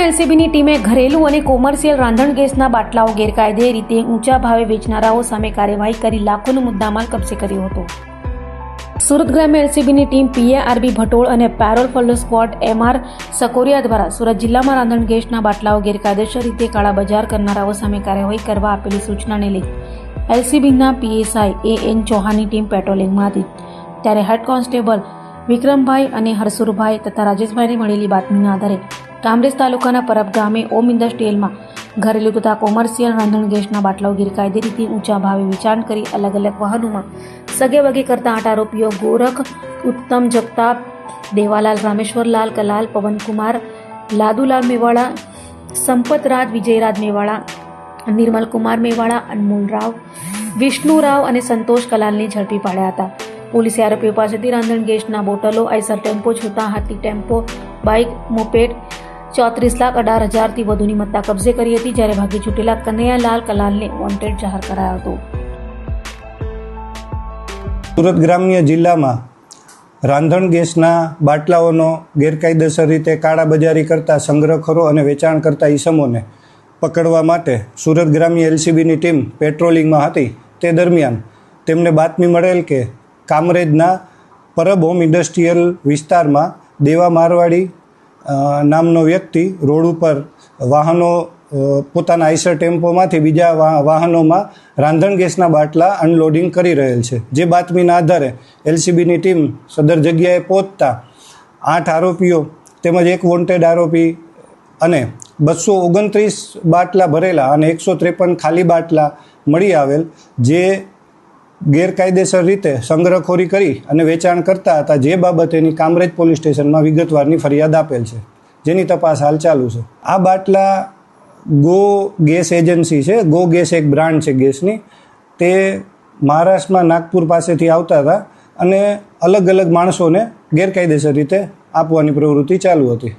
એલસીબીની ટીમે ઘરેલું અને કોમર્શિયલ રાંધણ ગેસના બાટલાઓ ગેરકાયદે રીતે ઊંચા ભાવે વેચનારાઓ સામે કાર્યવાહી કરી લાખોનો મુદ્દામાલ કબજે કર્યો હતો. સુરત ગ્રામ્ય એલસીબીની ટીમ પીએઆરબી ભટોળ અને પેરોલ ફોલો સ્ક્વોડ એમઆર સકોરિયા દ્વારા સુરત જિલ્લામાં રાંધણ ગેસના બાટલાઓ ગેરકાયદેસર રીતે કાળાબજાર કરનારાઓ સામે કાર્યવાહી કરવા આપેલી સૂચનાને લઈ એલસીબીના પીએસઆઈ એએન ચૌહાણની ટીમ પેટ્રોલિંગમાં હતી. ત્યારે હેડ કોન્સ્ટેબલ વિક્રમભાઈ અને હરસુરભાઈ તથા રાજેશભાઈને મળેલી બાતમીના આધારે કામરેજ તાલુકાના પરબ ગામે ઓમ ઇન્ડસ્ટ્રીયલમાં ઘરેલું તથા કોમર્શિયલ રાંધણ ગેસના બાટલાઓ ગેરકાયદે રીતે ઊંચા ભાવે વેચાણ કરી અલગ અલગ વાહનોમાં સગે વગે કરતા 8 આરોપીઓ ગોરખ, ઉત્તમ જગતાપ, દેવાલાલ, રામેશ્વરલાલ કલાલ, પવનકુમાર, લાદુલાલ મેવાડા, સંપતરાજ વિજયરાજ મેવાડા, નિર્મલકુમાર મેવાડા, અનમોલ રાવ, વિષ્ણુ રાવ અને સંતોષ કલાલને ઝડપી પાડ્યા હતા. પોલીસે આરોપીઓ પાસેથી રાંધણ ગેસના બોટલો, આઈસર ટેમ્પો, છોટા હાથી ટેમ્પો, બાઇક, મોપેડ 34,18,000 થી વધુની મત્તા કબજે કરી હતી. જ્યારે ભાગી છૂટેલા કનૈયાલાલ કલાલને વોન્ટેડ જાહેર કરાયો હતો. સુરત ગ્રામ્ય જિલ્લામાં રાંધણ ગેસના બાટલાઓનો ગેરકાયદેસર રીતે કાળાબજારી કરતા સંગ્રહખોરો અને વેચાણ કરતા ઈસમોને પકડવા માટે સુરત ગ્રામ્ય એલસીબીની ટીમ પેટ્રોલિંગમાં હતી. તે દરમિયાન તેમને બાતમી મળેલ કે કામરેજના પરબ હોમ ઇન્ડસ્ટ્રીયલ વિસ્તારમાં દેવા મારવાડી નામનો વ્યક્તિ રોડ ઉપર વાહનો પોતાના આઈસર ટેમ્પોમાંથી બીજા વાહનોમાં રાંધણ ગેસના બાટલા અનલોડિંગ કરી રહેલ છે. જે બાતમીના આધારે એલસીબીની ટીમ સદર જગ્યાએ પહોંચતા 8 આરોપીઓ તેમજ એક વોન્ટેડ આરોપી અને 229 બાટલા ભરેલા અને 153 ખાલી બાટલા મળી આવેલ, જે ગેરકાયદેસર રીતે સંગ્રહખોરી કરી અને વેચાણ કરતા હતા. જે બાબતેની કામરેજ પોલીસ સ્ટેશનમાં વિગતવારની ફરિયાદ આપેલ છે, જેની તપાસ હાલ ચાલુ છે. આ બાટલા ગો ગેસ એજન્સી છે, ગો ગેસ એક બ્રાન્ડ છે ગેસની, તે મહારાષ્ટ્રમાં નાગપુર પાસેથી આવતા હતા અને અલગ અલગ માણસોને ગેરકાયદેસર રીતે આપવાની પ્રવૃત્તિ ચાલુ હતી.